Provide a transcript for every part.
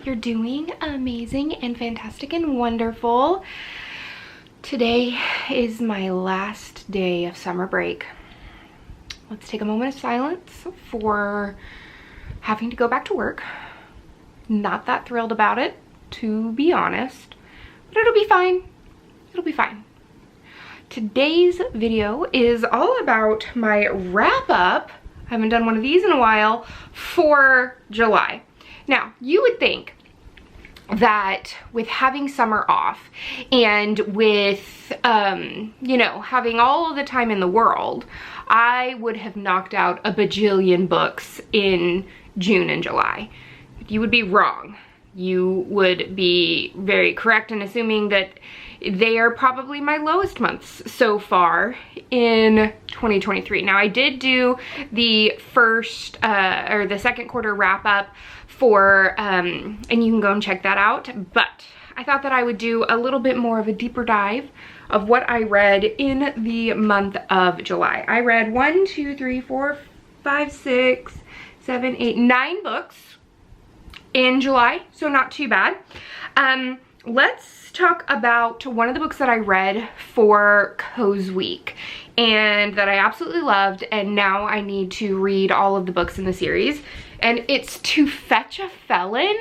that you're doing amazing and fantastic and wonderful. Today is my last day of summer break. Let's take a moment of silence for having to go back to work. Not that thrilled about it, to be honest, but it'll be fine. It'll be fine. Today's video is all about my wrap up. I haven't done one of these in a while, for July. Now, you would think that with having summer off and with, you know, having all of the time in the world, I would have knocked out a bajillion books in June and July. You would be wrong. You would be very correct in assuming that they are probably my lowest months so far in 2023. Now, I did do the first or the second quarter wrap up for, and you can go and check that out, but I thought that I would do a little bit more of a deeper dive of what I read in the month of July. I read 1, 2, 3, 4, 5, 6, 7, 8, 9 books in July, so not too bad. Let's talk about one of the books that I read for Cozies Week and that I absolutely loved, and now I need to read all of the books in the series, and it's To Fetch a Felon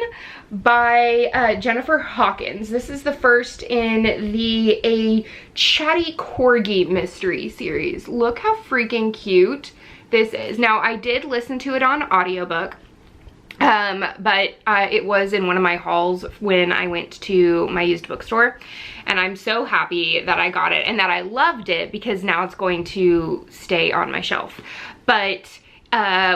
by Jennifer Hawkins. This is the first in the A Chatty Corgi mystery series. Look how freaking cute this is. Now, I did listen to it on audiobook, but it was in one of my hauls when I went to my used bookstore, and I'm so happy that I got it and that I loved it because now it's going to stay on my shelf. But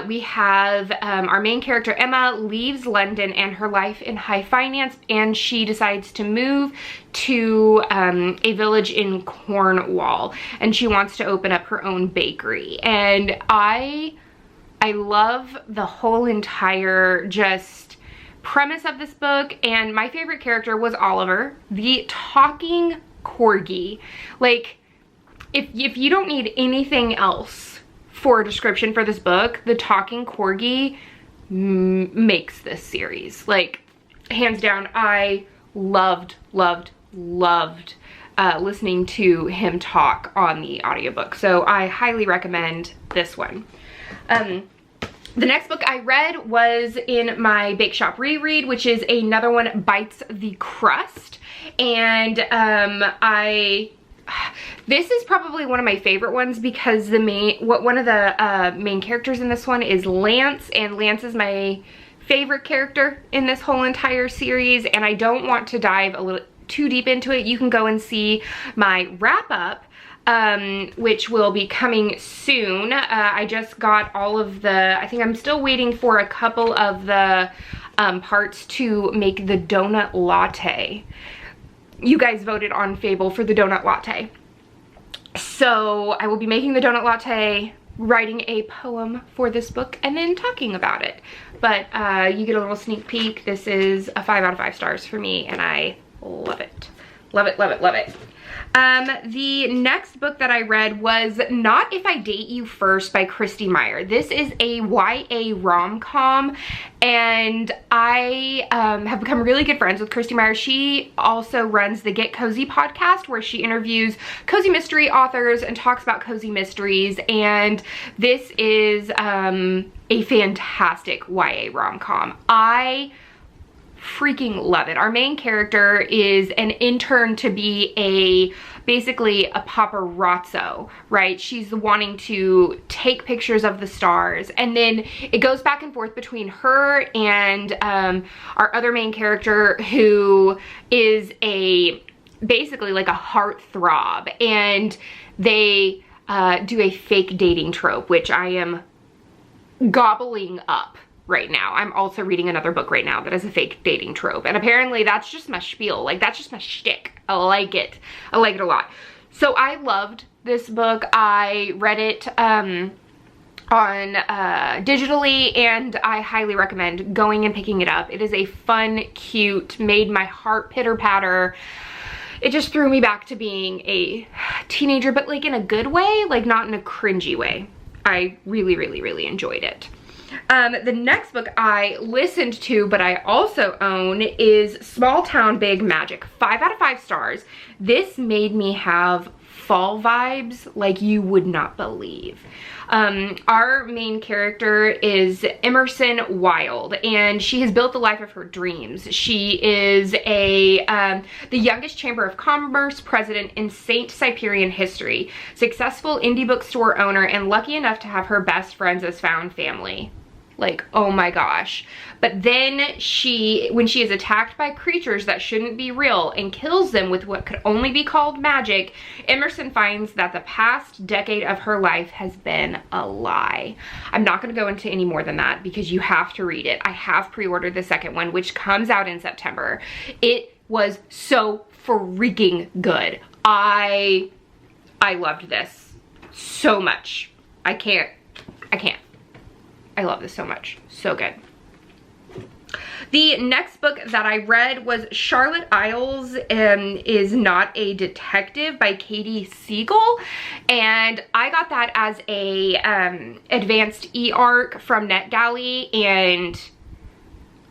we have our main character, Emma, leaves London and her life in high finance, and she decides to move to a village in Cornwall, and she wants to open up her own bakery. And I love the whole entire just premise of this book, and my favorite character was Oliver, the talking corgi. Like, if you don't need anything else for a description for this book, the talking corgi makes this series. Like, hands down, I loved listening to him talk on the audiobook, so I highly recommend this one. The next book I read was in my Bake Shop reread, which is another one, Bites the Crust. And this is probably one of my favorite ones because one of the main characters in this one is Lance, and Lance is my favorite character in this whole entire series, and I don't want to dive a little too deep into it. You can go and see my wrap up, which will be coming soon. I just got all of the, I think I'm still waiting for a couple of the parts to make the donut latte. You guys voted on Fable for the donut latte. So I will be making the donut latte, writing a poem for this book, and then talking about it. But you get a little sneak peek. This is a 5 out of 5 stars for me, and I love it. Love it, love it, love it. The next book that I read was Not If I Date You First by Christy Meyer. This is a YA rom-com, and I have become really good friends with Christy Meyer. She also runs the Get Cozy podcast, where she interviews cozy mystery authors and talks about cozy mysteries, and this is a fantastic YA rom-com. I freaking love it. Our main character is an intern to be basically a paparazzo, right? She's wanting to take pictures of the stars, and then it goes back and forth between her and our other main character, who is basically like a heartthrob, and they do a fake dating trope, which I am gobbling up right now. I'm also reading another book right now that is a fake dating trope, and apparently that's just my spiel. Like, that's just my shtick. I like it. I like it a lot. So I loved this book. I read it on digitally, and I highly recommend going and picking it up. It is a fun, cute, made my heart pitter patter. It just threw me back to being a teenager, but like in a good way, like not in a cringy way. I really, really, really enjoyed it. The next book I listened to, but I also own, is Small Town Big Magic. 5 out of 5 stars. This made me have fall vibes like you would not believe. Our main character is Emerson Wild, and she has built the life of her dreams. She is the youngest Chamber of Commerce president in Saint Cyprian history, successful indie bookstore owner, and lucky enough to have her best friends as found family. Like, oh my gosh. But then when she is attacked by creatures that shouldn't be real and kills them with what could only be called magic, Emerson finds that the past decade of her life has been a lie. I'm not going to go into any more than that because you have to read it. I have pre-ordered the second one, which comes out in September. It was so freaking good. I loved this so much. I can't. I love this so much. So good. The next book that I read was Charlotte Isles is Not a Detective by Katie Siegel. And I got that as a advanced e-arc from NetGalley, and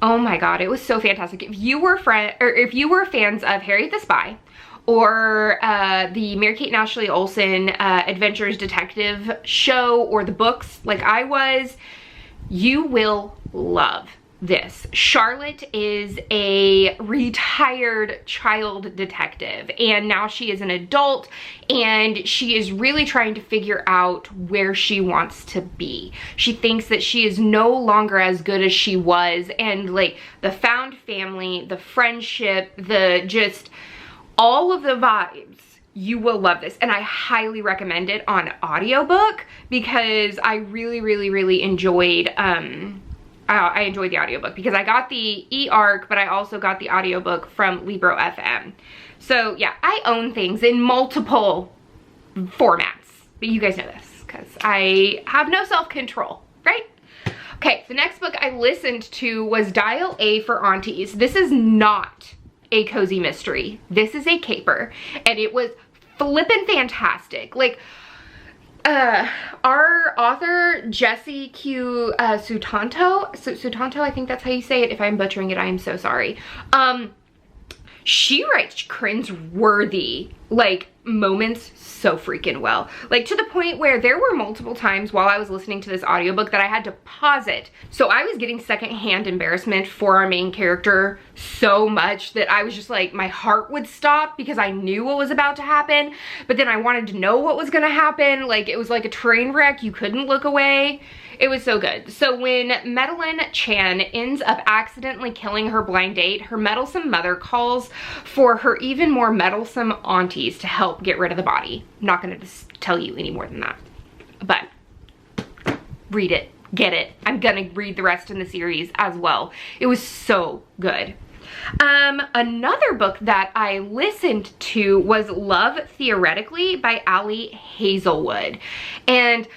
oh my god, it was so fantastic. If you were fans of Harriet the Spy, or the Mary-Kate and Ashley Olsen Adventures Detective show, or the books like I was, you will love this. Charlotte is a retired child detective, and now she is an adult, and she is really trying to figure out where she wants to be. She thinks that she is no longer as good as she was, and like the found family, the friendship, just all of the vibes. You will love this, and I highly recommend it on audiobook because I really enjoyed I enjoyed the audiobook because I got the e-arc, but I also got the audiobook from Libro FM. So yeah, I own things in multiple formats, but you guys know this because I have no self-control, right? Okay, the next book I listened to was Dial A For Aunties. This is not a cozy mystery. This is a caper, and it was flippin' fantastic. Like, our author, Jessie Q. Sutanto, I think that's how you say it. If I'm butchering it, I am so sorry. She writes cringe-worthy, like, moments so freaking well. Like, to the point where there were multiple times while I was listening to this audiobook that I had to pause it. So I was getting secondhand embarrassment for our main character so much that I was just like, my heart would stop because I knew what was about to happen, but then I wanted to know what was gonna happen. Like, it was like a train wreck. You couldn't look away. It was so good. So when Madeline Chan ends up accidentally killing her blind date, her meddlesome mother calls for her even more meddlesome aunties to help get rid of the body. I'm not gonna tell you any more than that, but read it, get it. I'm gonna read the rest in the series as well. It was so good. Another book that I listened to was Love Theoretically by Allie Hazelwood. And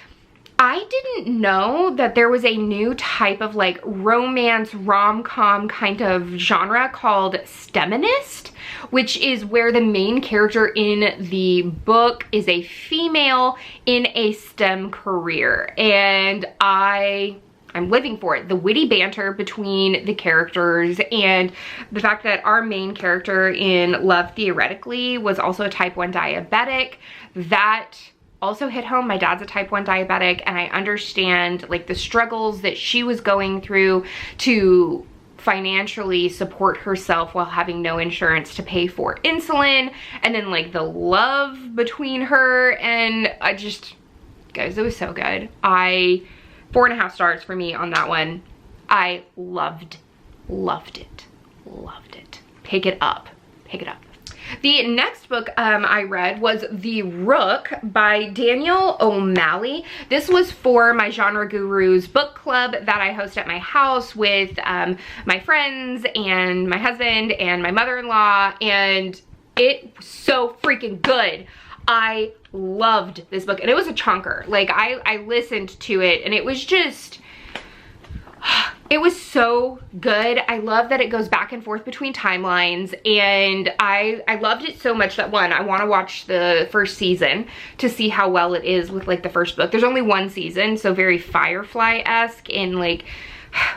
I didn't know that there was a new type of like romance rom-com kind of genre called STEMinist, which is where the main character in the book is a female in a STEM career. And I'm living for it. The witty banter between the characters and the fact that our main character in Love Theoretically was also a type 1 diabetic, that also hit home. My dad's a type 1 diabetic, and I understand like the struggles that she was going through to financially support herself while having no insurance to pay for insulin, and then like the love between her, and guys, it was so good. 4.5 stars for me on that one. I loved it. Pick it up. The next book I read was The Rook by Daniel O'Malley. This was for my Genre Gurus book club that I host at my house with my friends and my husband and my mother-in-law, and it was so freaking good. I loved this book, and it was a chunker. Like, I listened to it, and it was just, It was so good. I love that it goes back and forth between timelines, and I loved it so much that I want to watch the first season to see how well it is with like the first book. There's only one season, so very Firefly-esque, and like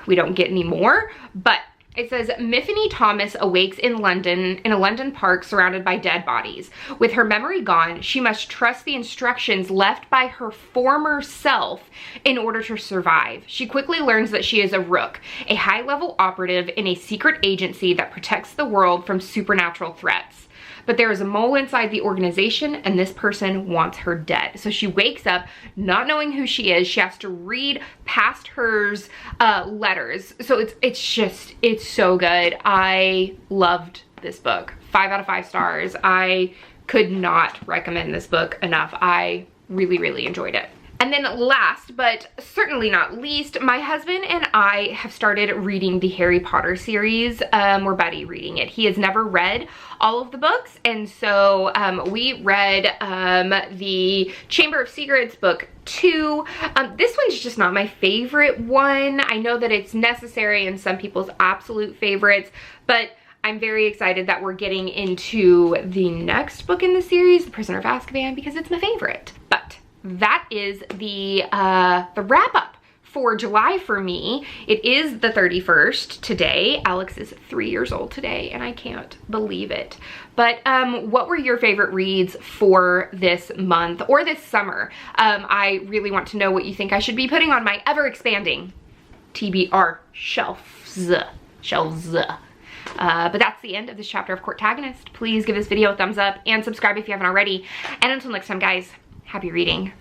we don't get any more, but it says, Miffany Thomas awakes in London, in a London park surrounded by dead bodies. With her memory gone, she must trust the instructions left by her former self in order to survive. She quickly learns that she is a Rook, a high-level operative in a secret agency that protects the world from supernatural threats. But there is a mole inside the organization, and this person wants her dead. So she wakes up not knowing who she is. She has to read past hers letters. So it's so good. I loved this book. 5 out of 5 stars. I could not recommend this book enough. I really, really enjoyed it. And then last, but certainly not least, my husband and I have started reading the Harry Potter series. We're buddy reading it. He has never read all of the books, and so we read the Chamber of Secrets book 2. This one's just not my favorite one. I know that it's necessary in some people's absolute favorites, but I'm very excited that we're getting into the next book in the series, The Prisoner of Azkaban, because it's my favorite. But that is the wrap up for July for me. It is the 31st today. Alex is 3 years old today, and I can't believe it. But what were your favorite reads for this month or this summer? I really want to know what you think I should be putting on my ever-expanding TBR shelves. But that's the end of this chapter of Courtagonist. Please give this video a thumbs up and subscribe if you haven't already. And until next time, guys, happy reading.